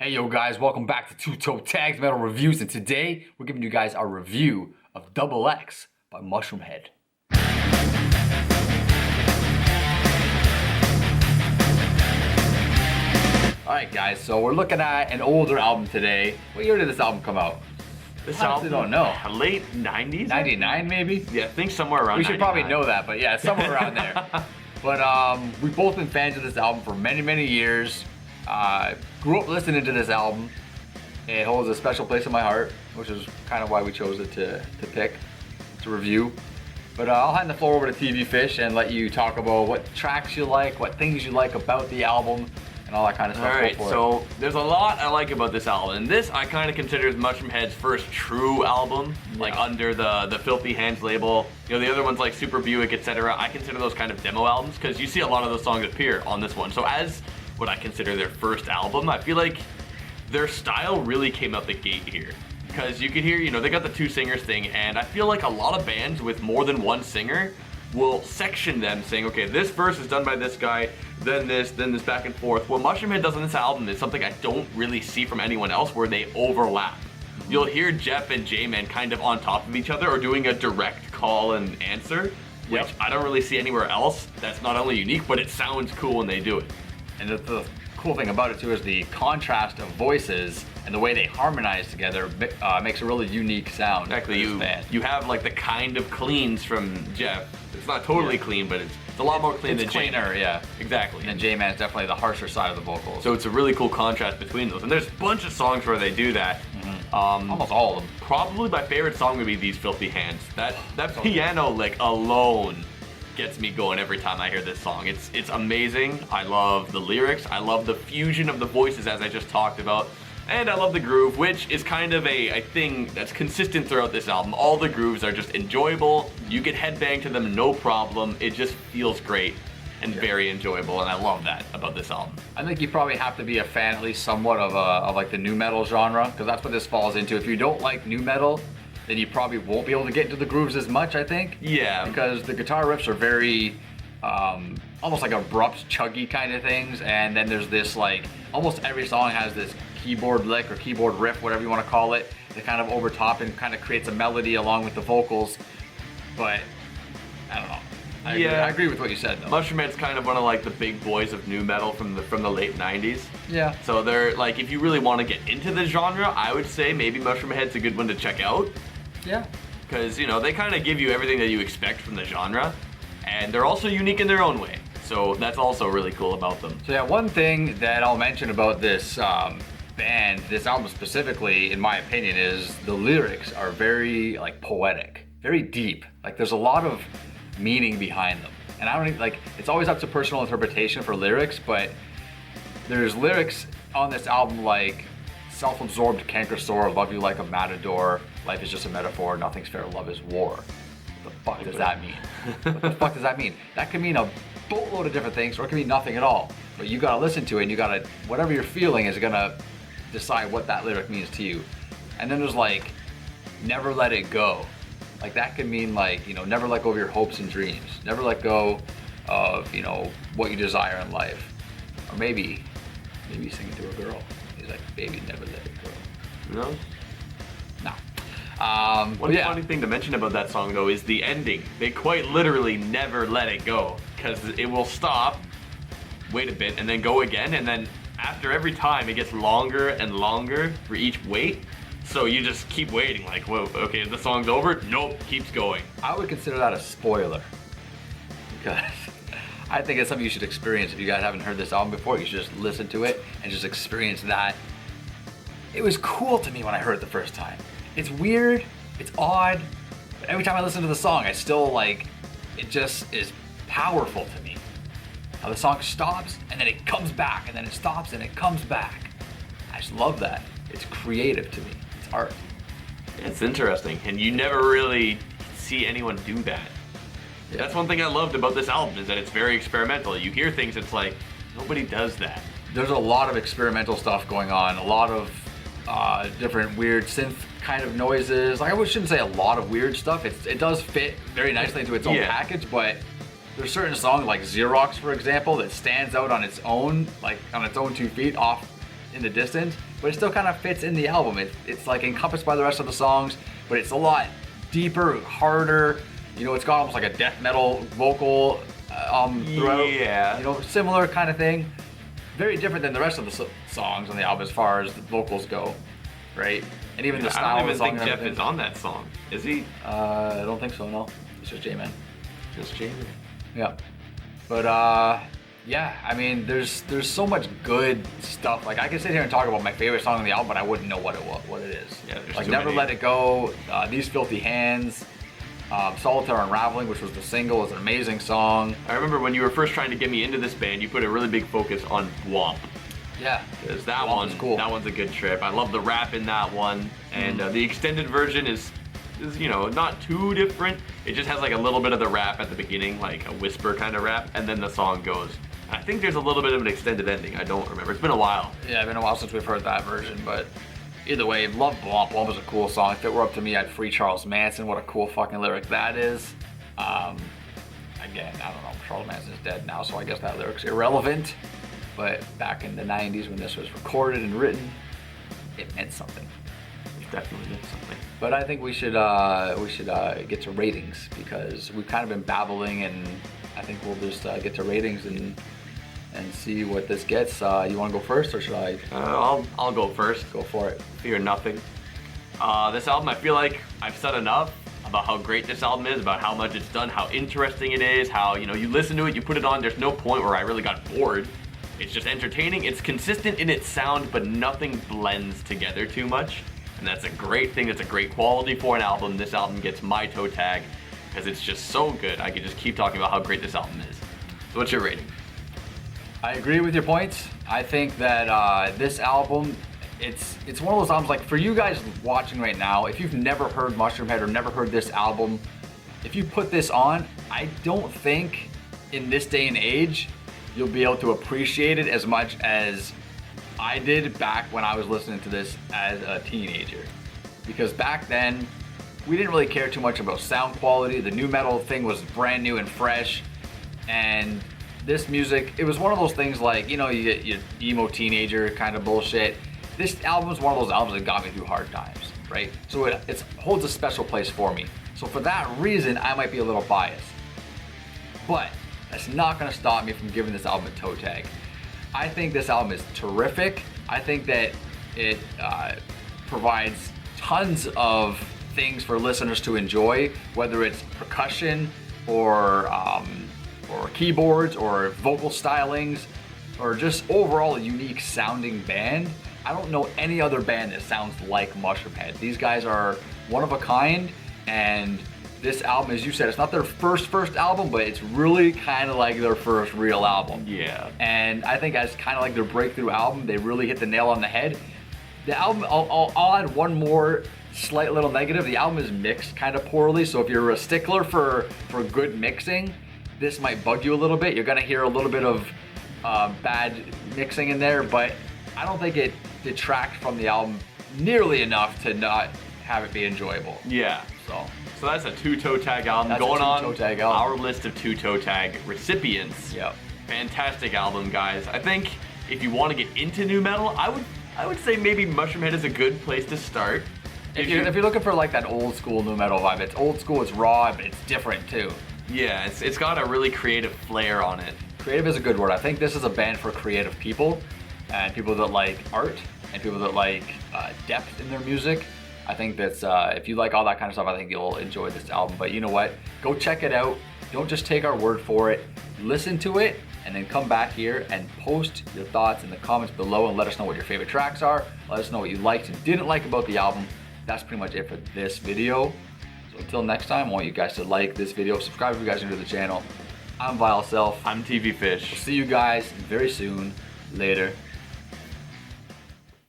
Hey yo guys, welcome back to Toe Tags Metal Reviews, and today we're giving you guys our review of Double X by Mushroomhead. Alright guys, so we're looking at an older album today. What year did this album come out? This I honestly don't know. Late 90s? 99 maybe? Yeah, I think somewhere around We should 99. probably know that, but yeah, somewhere around there. But we've both been fans of this album for many years. Grew up listening to this album. It holds a special place in my heart, which is kind of why we chose it to pick, to review. But I'll hand the floor over to TV Fish and let you talk about what tracks you like, what things you like about the album, and all that kind of stuff. Alright, so there's a lot I like about this album. And this I kind of consider as Mushroomhead's first true album, like under the Filthy Hands label. You know, the other ones like Super Buick, etc. I consider those kind of demo albums because you see a lot of those songs appear on this one. So as what I consider their first album, I feel like their style really came out the gate here. Because you could hear, you know, they got the two singers thing, and I feel like a lot of bands with more than one singer will section them saying, okay, this verse is done by this guy, then this back and forth. What Mushroomhead does on this album is something I don't really see from anyone else, where they overlap. You'll hear Jeff and J-Man kind of on top of each other or doing a direct call and answer, which I don't really see anywhere else. That's not only unique, but it sounds cool when they do it. And the cool thing about it too is the contrast of voices and the way they harmonize together makes a really unique sound. Exactly, you have like the kind of cleans from Jeff. It's not totally clean, but it's a lot more clean than J-Man. It's cleaner, yeah. Exactly. And J-Man is definitely the harsher side of the vocals. So it's a really cool contrast between those. And there's a bunch of songs where they do that. Almost all of them. Probably my favorite song would be These Filthy Hands. That piano lick alone gets me going every time I hear this song. It's amazing. I love the lyrics. I love the fusion of the voices, as I just talked about. And I love the groove, which is kind of a thing that's consistent throughout this album. All the grooves are just enjoyable. You can headbang to them no problem. It just feels great and very enjoyable, and I love that about this album. I think you probably have to be a fan, at least somewhat, of like the nu metal genre, because that's what this falls into. If you don't like nu metal, then you probably won't be able to get into the grooves as much, I think. Yeah. Because the guitar riffs are very, almost like abrupt, chuggy kind of things, and then there's this like, almost every song has this keyboard lick or keyboard riff, whatever you want to call it, that kind of over top and kind of creates a melody along with the vocals. But I don't know. I agree with what you said though. Mushroomhead's kind of one of like the big boys of nu metal from the late 90s. Yeah. So they're like, if you really want to get into the genre, I would say maybe Mushroomhead's a good one to check out. Yeah. Because, you know, they kind of give you everything that you expect from the genre, and they're also unique in their own way. So that's also really cool about them. So yeah, one thing that I'll mention about this band, this album specifically, in my opinion, is the lyrics are very like poetic, very deep. Like there's a lot of meaning behind them. And I don't even, like, it's always up to personal interpretation for lyrics, but there's lyrics on this album like self-absorbed canker sore, love you like a matador, life is just a metaphor, nothing's fair, love is war. What the fuck does that mean? What the fuck does that mean? That could mean a boatload of different things, or it could mean nothing at all. But you gotta listen to it, and you gotta, whatever you're feeling is gonna decide what that lyric means to you. And then there's like, never let it go. Like that could mean like, you know, never let go of your hopes and dreams. Never let go of, you know, what you desire in life. Or maybe singing to a girl. He's like, baby, never let it go. No? No. One funny thing to mention about that song though is the ending. They quite literally never let it go, because it will stop, wait a bit, and then go again, and then after every time it gets longer and longer for each wait. So you just keep waiting, like, whoa, okay, the song's over? Nope, keeps going. I would consider that a spoiler, because I think it's something you should experience. If you guys haven't heard this album before, you should just listen to it and just experience that. It was cool to me when I heard it the first time. It's weird, it's odd, but every time I listen to the song, I still like, it just is powerful to me. How the song stops, and then it comes back, and then it stops, and it comes back. I just love that. It's creative to me. It's art. It's interesting, and you never really see anyone do that. Yeah. That's one thing I loved about this album, is that it's very experimental. You hear things, it's like, nobody does that. There's a lot of experimental stuff going on, a lot of different weird synth kind of noises. Like, I shouldn't say a lot of weird stuff. It does fit very nicely into its own package, but there's certain songs like Xerox, for example, that stands out on its own, like on its own 2 feet off in the distance, but it still kind of fits in the album. It's like encompassed by the rest of the songs, but it's a lot deeper, harder. You know, it's got almost like a death metal vocal throughout. Yeah. You know, similar kind of thing. Very different than the rest of the songs on the album as far as the vocals go, right? And even the style I don't of the even song. think Jeff is on that song. Is he? I don't think so. No, it's just J-Man. Just Jamie. Yeah. But yeah, I mean, there's so much good stuff. Like I could sit here and talk about my favorite song on the album, but I wouldn't know what it is. Yeah, there's like too Never many. Let It Go, These Filthy Hands, Solitaire Unraveling, which was the single, is an amazing song. I remember when you were first trying to get me into this band, you put a really big focus on Womp. Yeah. Because that Womp one, is cool. that one's a good trip. I love the rap in that one, and the extended version is you know, not too different. It just has like a little bit of the rap at the beginning, like a whisper kind of rap, and then the song goes. I think there's a little bit of an extended ending. I don't remember. It's been a while. Yeah, it's been a while since we've heard that version, but either way, love Womp. Womp is a cool song. If it were up to me, I'd free Charles Manson. What a cool fucking lyric that is. Again, I don't know. Charles Manson's dead now, so I guess that lyric's irrelevant. But back in the 90s when this was recorded and written, it meant something. It definitely meant something. But I think we should get to ratings because we've kind of been babbling, and I think we'll just get to ratings and see what this gets. You want to go first, or should I? I'll go first. Go for it. Fear nothing. This album, I feel like I've said enough about how great this album is, about how much it's done, how interesting it is, how, you know, you listen to it, you put it on, there's no point where I really got bored. It's just entertaining, it's consistent in its sound, but nothing blends together too much. And that's a great thing, that's a great quality for an album. This album gets my toe tag, because it's just so good. I could just keep talking about how great this album is. So what's your rating? I agree with your points. I think that this album, it's one of those albums, like for you guys watching right now, if you've never heard Mushroomhead or never heard this album, if you put this on, I don't think in this day and age you'll be able to appreciate it as much as I did back when I was listening to this as a teenager. Because back then, we didn't really care too much about sound quality. The new metal thing was brand new and fresh, and this music, it was one of those things like, you know, you get your emo teenager kind of bullshit. This album was one of those albums that got me through hard times, right? So it holds a special place for me. So for that reason, I might be a little biased. But that's not gonna stop me from giving this album a toe tag. I think this album is terrific. I think that it provides tons of things for listeners to enjoy, whether it's percussion or keyboards or vocal stylings or just overall a unique sounding band. I don't know any other band that sounds like Mushroomhead. These guys are one of a kind, and this album, as you said, it's not their first album, but it's really kind of like their first real album. Yeah. And I think as kind of like their breakthrough album, they really hit the nail on the head. The album, I'll add one more slight little negative. The album is mixed kind of poorly, so if you're a stickler for good mixing, this might bug you a little bit. You're gonna hear a little bit of bad mixing in there, but I don't think it detracts from the album nearly enough to not have it be enjoyable. Yeah. So that's a two toe tag album. That's going a on two-toe tag album. our list of two toe tag recipients. Yep. Fantastic album, guys. I think if you want to get into new metal, I would say maybe Mushroomhead is a good place to start. If you're looking for like that old school new metal vibe, it's old school, it's raw, but it's different too. Yeah, it's got a really creative flair on it. Creative is a good word. I think this is a band for creative people and people that like art and people that like depth in their music. I think that's, if you like all that kind of stuff, I think you'll enjoy this album. But you know what? Go check it out. Don't just take our word for it. Listen to it and then come back here and post your thoughts in the comments below and let us know what your favorite tracks are. Let us know what you liked and didn't like about the album. That's pretty much it for this video. So until next time, I want you guys to like this video, subscribe if you guys are new to the channel. I'm Vile Self. I'm TV Fish. We'll see you guys very soon. Later.